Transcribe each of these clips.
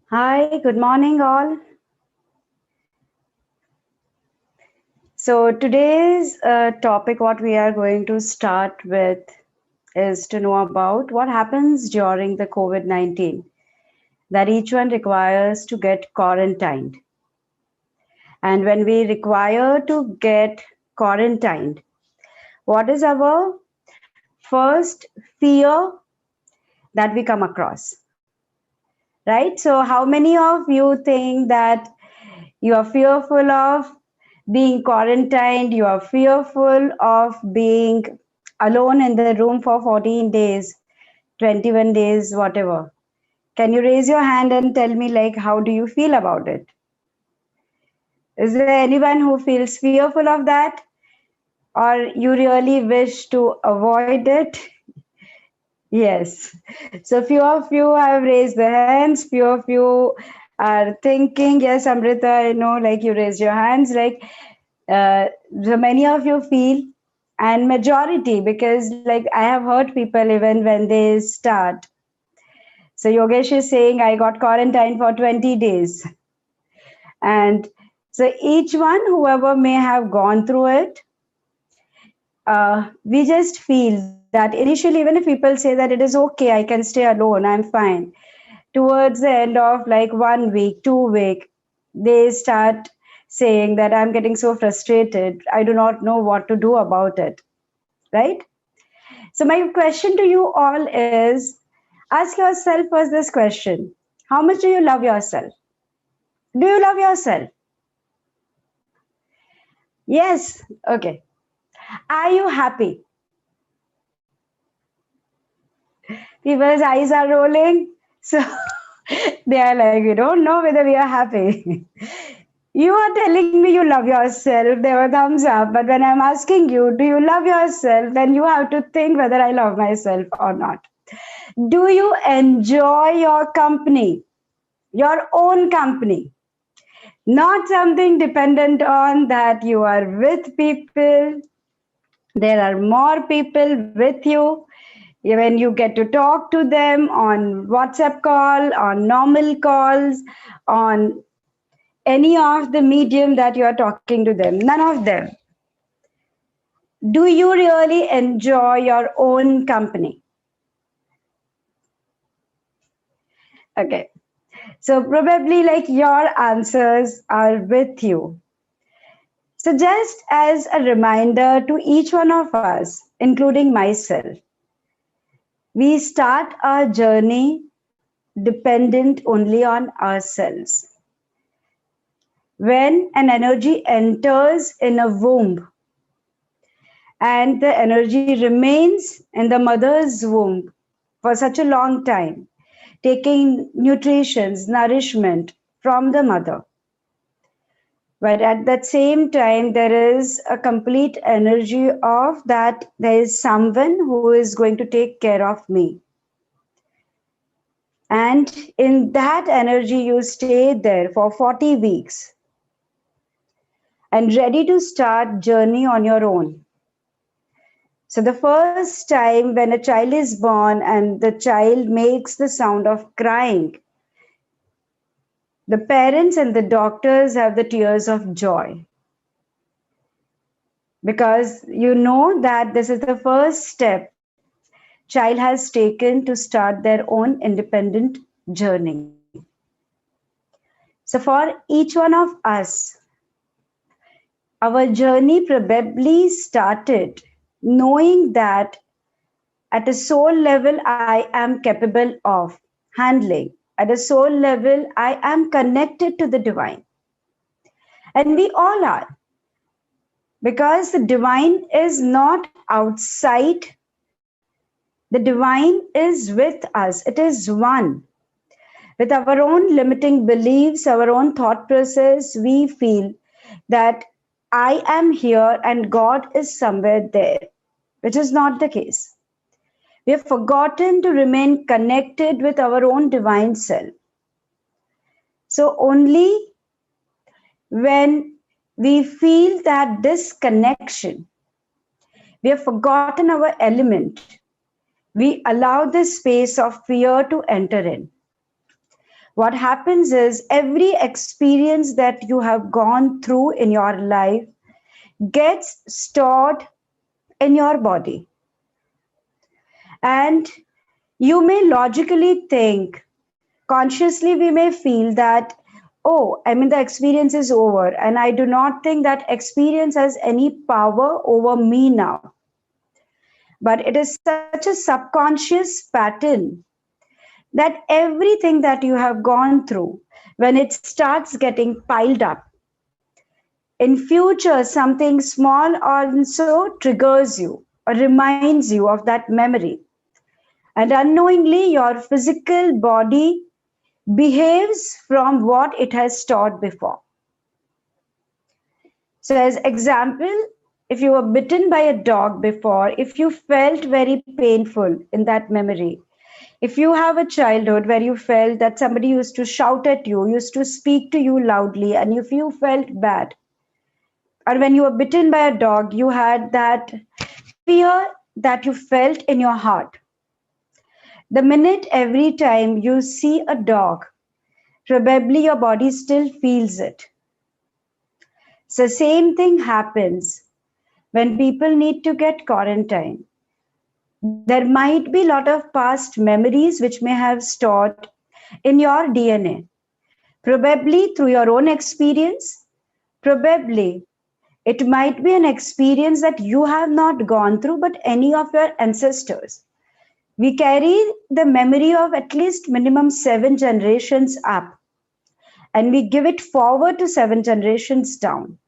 Hi, good morning, all. So, today's topic, what we are going to start with, is to know about what happens during the COVID 19 that each one requires to get quarantined. And when we require to get quarantined, what is our first fear that we come across? Right? So, how many of you think that you are fearful of being quarantined, you are fearful of being alone in the room for 14 days, 21 days, whatever? Can you raise your hand and tell me, like, how do you feel about it? Is there anyone who feels fearful of that? Or you really wish to avoid it? Yes. So few of you have raised their hands. Few of you are thinking, yes, Amrita, I know, like you raised your hands. Like so many of you feel, and majority, because like I have heard people even when they start. So Yogesh is saying, I got quarantined for 20 days. And so each one, whoever may have gone through it, we just feel that initially, even if people say that it is okay, I can stay alone, I'm fine. Towards the end of like 1 week, 2 week, they start saying that I'm getting so frustrated. I do not know what to do about it. Right? So, my question to you all is ask yourself first this question: how much do you love yourself? Do you love yourself? Yes. Okay. Are you happy? People's eyes are rolling. So they are like, we don't know whether we are happy. You are telling me you love yourself. There were thumbs up. But when I'm asking you, do you love yourself? Then you have to think whether I love myself or not. Do you enjoy your company, your own company? Not something dependent on that you are with people. There are more people with you. When you get to talk to them on WhatsApp call, on normal calls, on any of the medium that you are talking to them, none of them. Do you really enjoy your own company? Okay. So probably like your answers are with you. So just as a reminder to each one of us, including myself, we start our journey dependent only on ourselves. When an energy enters in a womb and the energy remains in the mother's womb for such a long time, taking nutritions, nourishment from the mother. But at that same time, there is a complete energy of that there is someone who is going to take care of me. And in that energy, you stay there for 40 weeks and ready to start journey on your own. So the first time when a child is born and the child makes the sound of crying, the parents and the doctors have the tears of joy, because you know that this is the first step child has taken to start their own independent journey. So for each one of us, our journey probably started knowing that at a soul level I am capable of handling. At a soul level, I am connected to the divine. And we all are. Because the divine is not outside, the divine is with us. It is one. With our own limiting beliefs, our own thought process, we feel that I am here and God is somewhere there, which is not the case. We have forgotten to remain connected with our own divine self. So only when we feel that disconnection, we have forgotten our element, we allow this space of fear to enter in. What happens is every experience that you have gone through in your life gets stored in your body. And you may logically think, consciously, we may feel that, oh, I mean, the experience is over, and I do not think that experience has any power over me now. But it is such a subconscious pattern that everything that you have gone through, when it starts getting piled up, in future something small also triggers you or reminds you of that memory, and unknowingly your physical body behaves from what it has stored before. So as example, if you were bitten by a dog before, if you felt very painful in that memory, if you have a childhood where you felt that somebody used to shout at you, used to speak to you loudly, and if you felt bad, or when you were bitten by a dog, you had that fear that you felt in your heart. The minute every time you see a dog, probably your body still feels it. So same thing happens when people need to get quarantined. There might be a lot of past memories which may have stored in your DNA, probably through your own experience, probably it might be an experience that you have not gone through, but any of your ancestors. We carry the memory of at least minimum 7 generations up, and we give it forward to 7 generations down.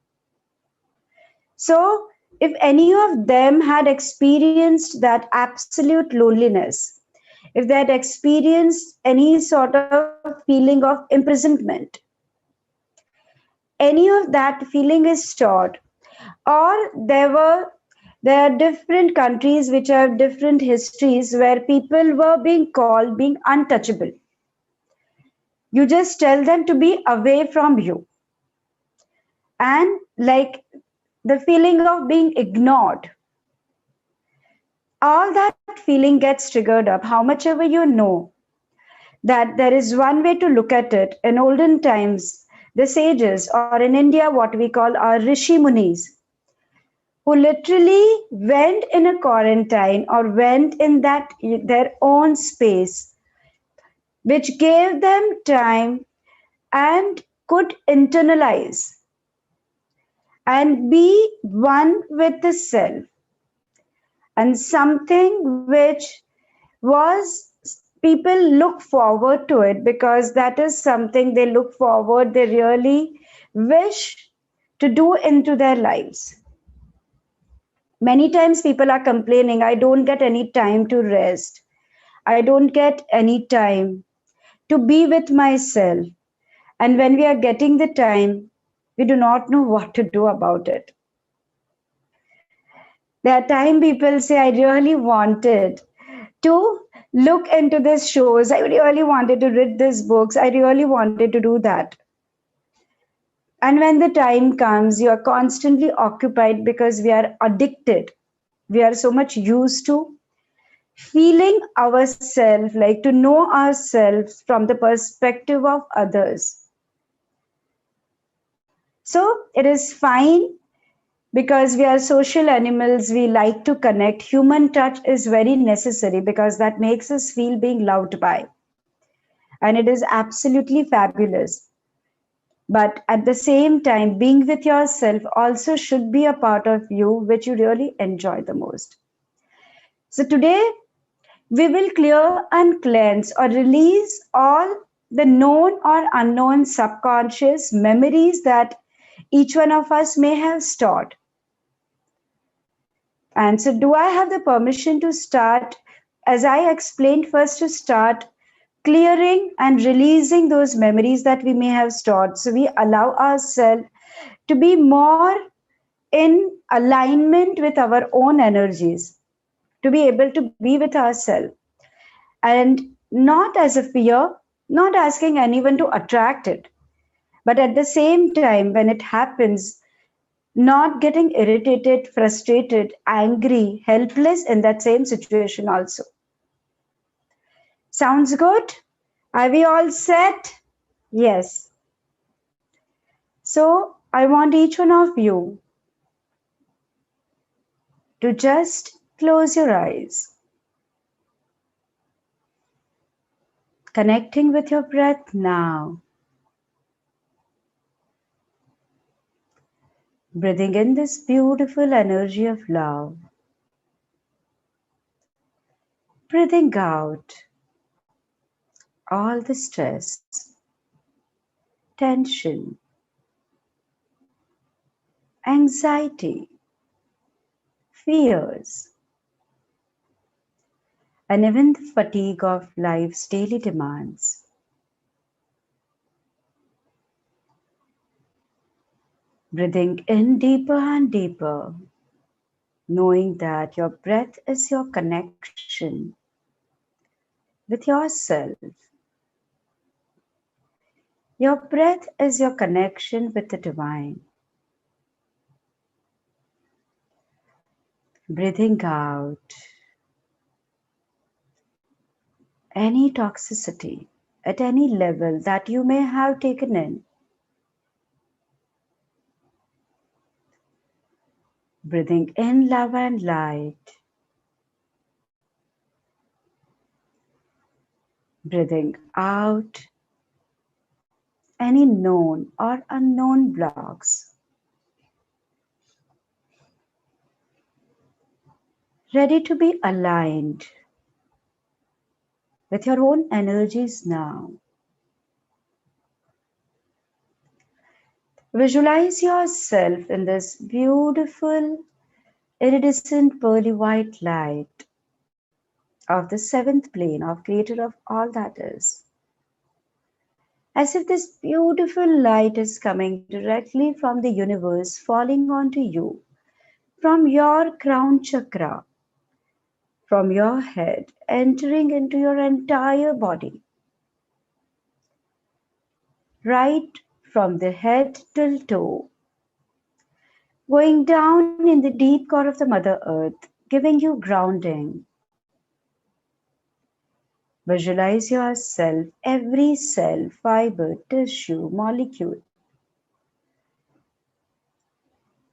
So, if any of them had experienced that absolute loneliness, if they had experienced any sort of feeling of imprisonment, any of that feeling is stored, or there are different countries which have different histories where people were being called being untouchable. You just tell them to be away from you, and like the feeling of being ignored, all that feeling gets triggered up. How much ever you know that there is one way to look at it. In olden times, the sages, or in India, what we call our Rishi Munis, who literally went in a quarantine or went in that their own space, which gave them time and could internalize and be one with the self, and something which was, people look forward to it because that is something they look forward, they really wish to do into their lives. Many times people are complaining, I don't get any time to rest, I don't get any time to be with myself. And when we are getting the time, we do not know what to do about it. There are time people say, I really wanted to look into these shows, I really wanted to read these books, I really wanted to do that. And when the time comes, you are constantly occupied because we are addicted. We are so much used to feeling ourselves, like to know ourselves from the perspective of others. So it is fine because we are social animals, we like to connect. Human touch is very necessary because that makes us feel being loved by. And it is absolutely fabulous. But at the same time, being with yourself also should be a part of you which you really enjoy the most. So today, we will clear and cleanse or release all the known or unknown subconscious memories that each one of us may have stored. And so, do I have the permission to start, as I explained, first to start clearing and releasing those memories that we may have stored? So, we allow ourselves to be more in alignment with our own energies, to be able to be with ourselves, and not as a fear, not asking anyone to attract it, but at the same time, when it happens, not getting irritated, frustrated, angry, helpless in that same situation also. Sounds good? Are we all set? Yes. So I want each one of you to just close your eyes, connecting with your breath now, breathing in this beautiful energy of love, breathing out all the stress, tension, anxiety, fears, and even the fatigue of life's daily demands. Breathing in deeper and deeper, knowing that your breath is your connection with yourself. Your breath is your connection with the divine. Breathing out any toxicity at any level that you may have taken in. Breathing in love and light. Breathing out any known or unknown blocks. Ready to be aligned with your own energies now. Visualize yourself in this beautiful, iridescent pearly white light of the seventh plane of creator of all that is. As if this beautiful light is coming directly from the universe, falling onto you from your crown chakra, from your head, entering into your entire body, right from the head till toe, going down in the deep core of the Mother Earth, giving you grounding. Visualize yourself, every cell, fiber, tissue, molecule,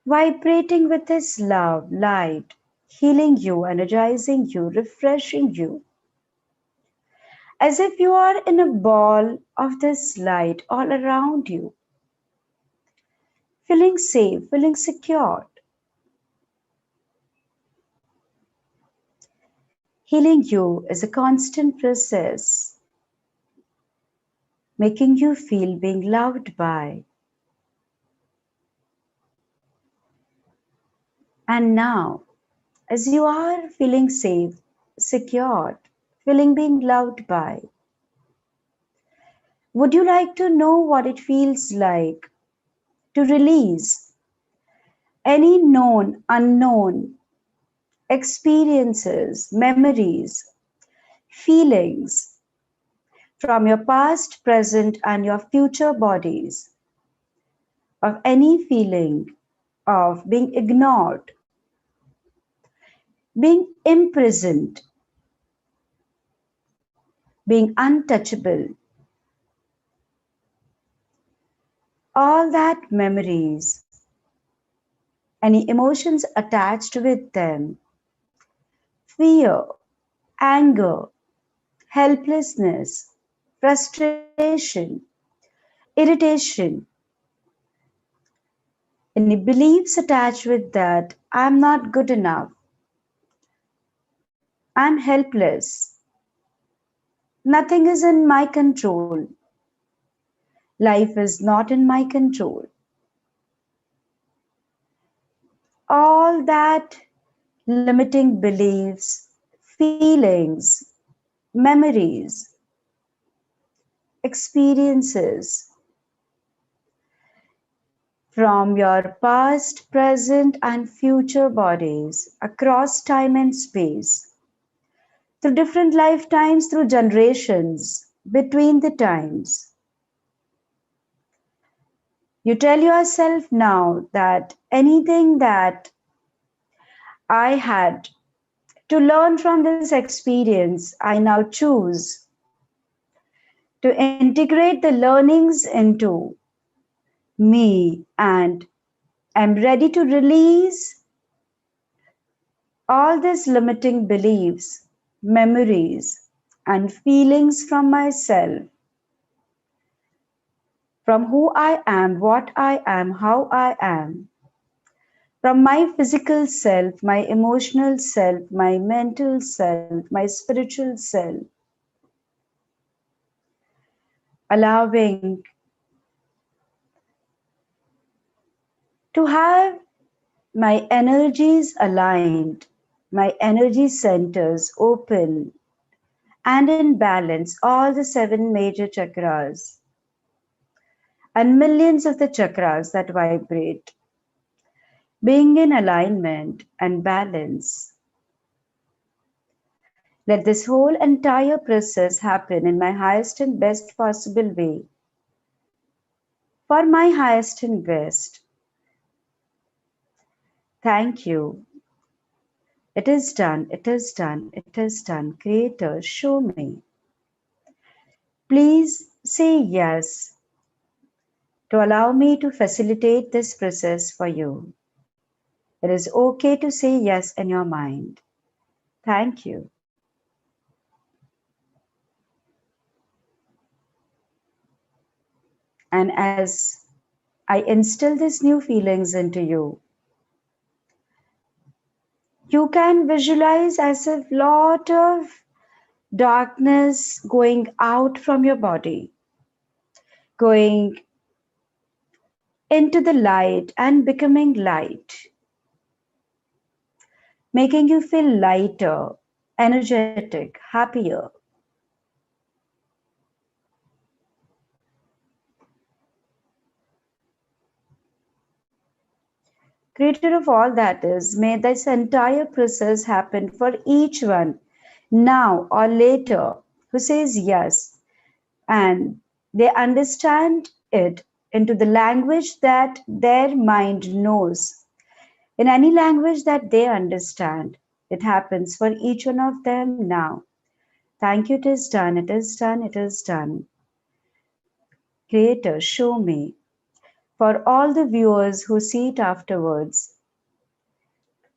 vibrating with His love, light, healing you, energizing you, refreshing you, as if you are in a ball of this light all around you, feeling safe, feeling secure, healing you is a constant process, making you feel being loved by. And now, as you are feeling safe, secured, feeling being loved by, would you like to know what it feels like to release any known, unknown experiences, memories, feelings from your past, present, and your future bodies of any feeling of being ignored, being imprisoned, being untouchable, all that memories, any emotions attached with them, fear, anger, helplessness, frustration, irritation, any beliefs attached with that, I'm not good enough, I'm helpless, nothing is in my control, life is not in my control. All that limiting beliefs, feelings, memories, experiences from your past, present, and future bodies across time and space, through different lifetimes, through generations, between the times. You tell yourself now that anything that I had to learn from this experience, I now choose to integrate the learnings into me, and I'm ready to release all these limiting beliefs, memories, and feelings from myself, from who I am, what I am, how I am, from my physical self, my emotional self, my mental self, my spiritual self, allowing to have my energies aligned, my energy centers open and in balance, all the seven major chakras and millions of the chakras that vibrate, being in alignment and balance. Let this whole entire process happen in my highest and best possible way, for my highest and best. Thank you. It is done, it is done, it is done. Creator, show me. Please say yes to allow me to facilitate this process for you. It is okay to say yes in your mind. Thank you. And as I instill these new feelings into you, you can visualize as if lot of darkness going out from your body, going into the light and becoming light, making you feel lighter, energetic, happier. Creator of all that is, may this entire process happen for each one, now or later, who says yes, and they understand it into the language that their mind knows, in any language that they understand. It happens for each one of them now. Thank you, it is done, it is done, it is done. Creator, show me. For all the viewers who see it afterwards,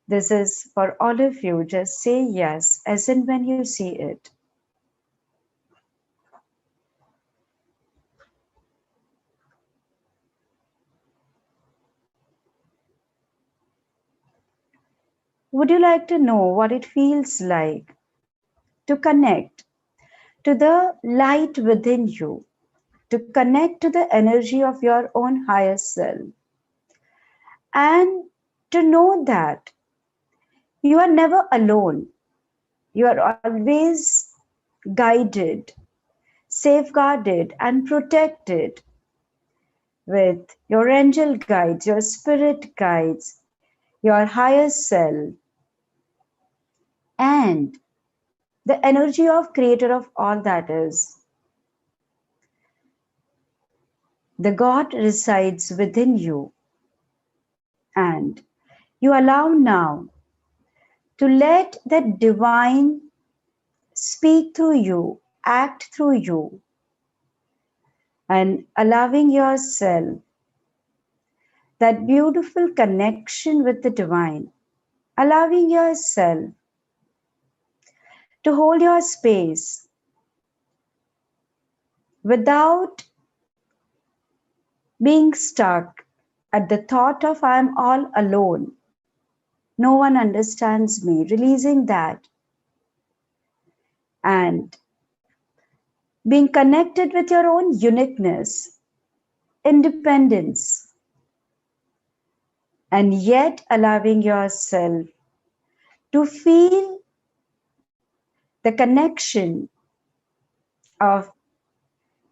this is for all of you. Just say yes as in when you see it. Would you like to know what it feels like to connect to the light within you, to connect to the energy of your own higher self, and to know that you are never alone? You are always guided, safeguarded, and protected with your angel guides, your spirit guides, your higher self, and the energy of creator of all that is. The God resides within you, and you allow now to let that divine speak through you, act through you, and allowing yourself that beautiful connection with the divine, allowing yourself to hold your space without being stuck at the thought of I'm all alone. No one understands me, releasing that and being connected with your own uniqueness, independence, and yet allowing yourself to feel the connection of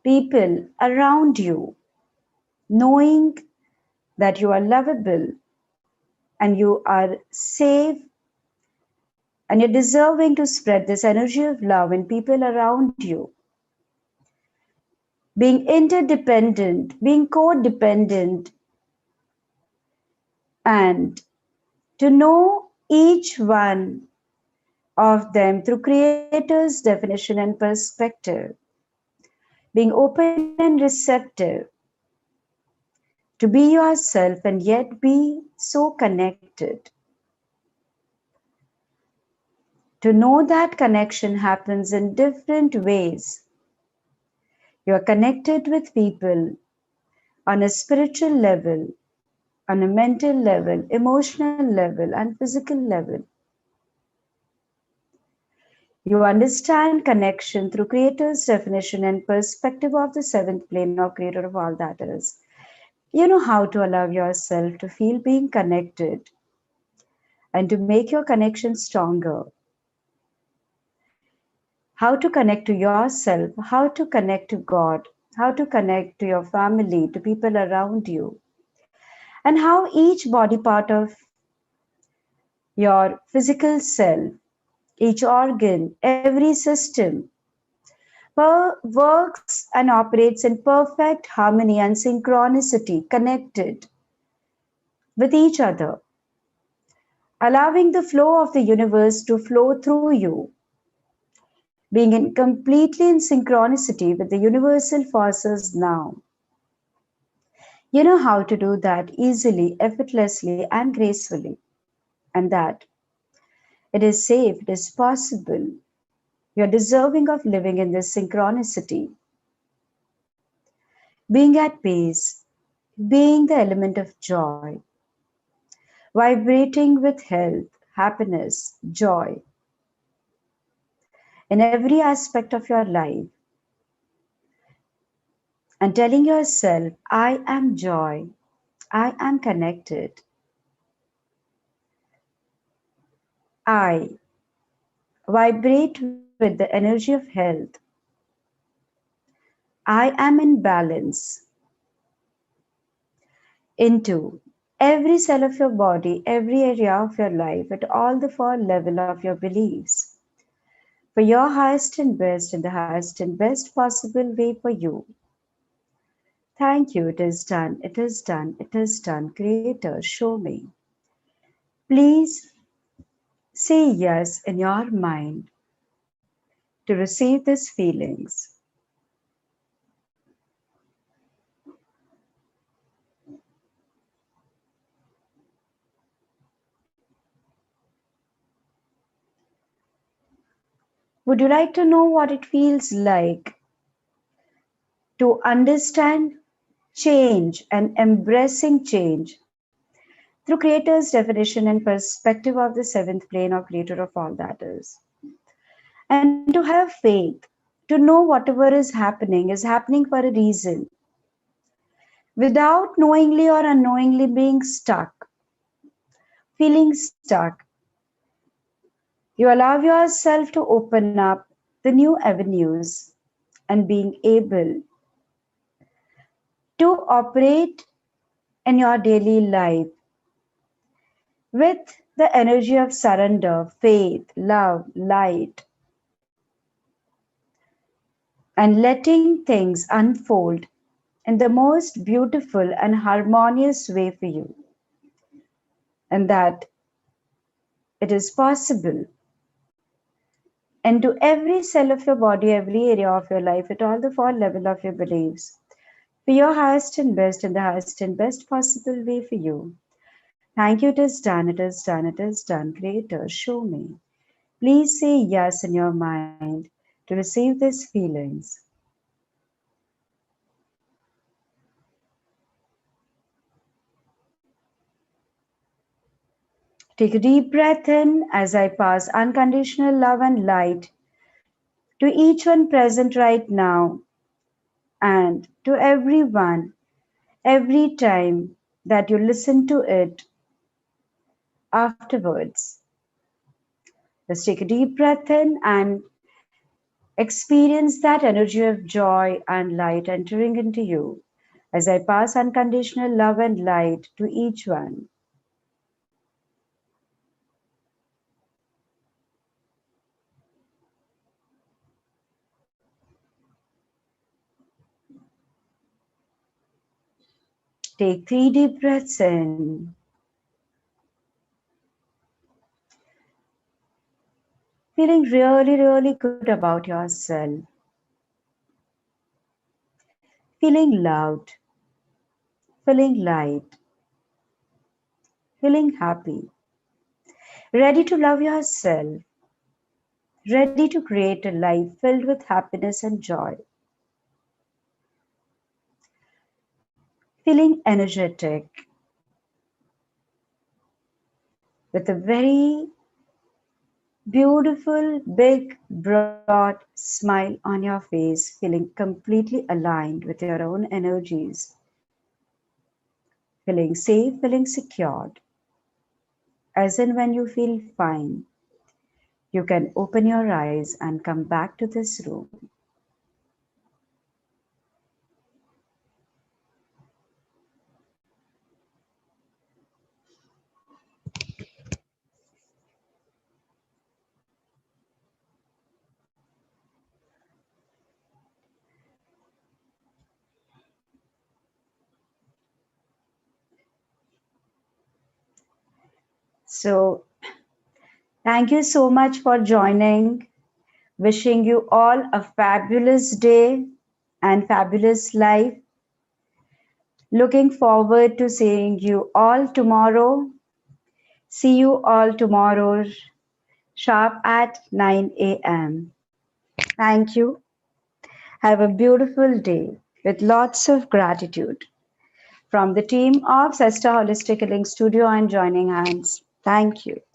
people around you, knowing that you are lovable and you are safe and you're deserving to spread this energy of love in people around you. Being interdependent, being codependent, and to know each one of them through creator's definition and perspective. being open and receptive to be yourself and yet be so connected. To know that connection happens in different ways. You are connected with people on a spiritual level, on a mental level, emotional level, and physical level. You understand connection through Creator's definition and perspective of the seventh plane of Creator of all that is. You know how to allow yourself to feel being connected and to make your connection stronger. How to connect to yourself, how to connect to God, how to connect to your family, to people around you, and how each body part of your physical self, each organ, every system works and operates in perfect harmony and synchronicity, connected with each other, allowing the flow of the universe to flow through you, being completely in synchronicity with the universal forces now. You know how to do that easily, effortlessly, and gracefully, and that it is safe, it is possible. You're deserving of living in this synchronicity, being at peace, being the element of joy, vibrating with health, happiness, joy in every aspect of your life, and telling yourself, I am joy, I am connected, I vibrate with the energy of health, I am in balance into every cell of your body, every area of your life, at all the four levels of your beliefs, for your highest and best in the highest and best possible way for you. Thank you, it is done, it is done, it is done. Creator, show me. Please say yes in your mind to receive these feelings. Would you like to know what it feels like to understand change and embracing change through Creator's definition and perspective of the seventh plane or Creator of all that is? And to have faith, to know whatever is happening for a reason, without knowingly or unknowingly being stuck, feeling stuck. You allow yourself to open up the new avenues and being able to operate in your daily life with the energy of surrender, faith, love, light, and letting things unfold in the most beautiful and harmonious way for you. And that it is possible into every cell of your body, every area of your life, at all the four levels of your beliefs, for your highest and best in the highest and best possible way for you. Thank you, it is done, it is done, it is done. Creator, show me. Please say yes in your mind to receive these feelings. Take a deep breath in as I pass unconditional love and light to each one present right now and to everyone every time that you listen to it afterwards. Just take a deep breath in and experience that energy of joy and light entering into you as I pass unconditional love and light to each one. Take 3 deep breaths in. Feeling really, really good about yourself. feeling loud, feeling light, feeling happy, ready to love yourself, ready to create a life filled with happiness and joy, feeling energetic with a very beautiful, big, broad smile on your face, feeling completely aligned with your own energies, feeling safe, feeling secured. As in when you feel fine, you can open your eyes and come back to this room. So, thank you so much for joining. Wishing you all a fabulous day and fabulous life. Looking forward to seeing you all tomorrow. See you all tomorrow sharp at 9 a.m. Thank you. Have a beautiful day with lots of gratitude. From the team of Cesta Holistic Healing Studio and Joining Hands. Thank you.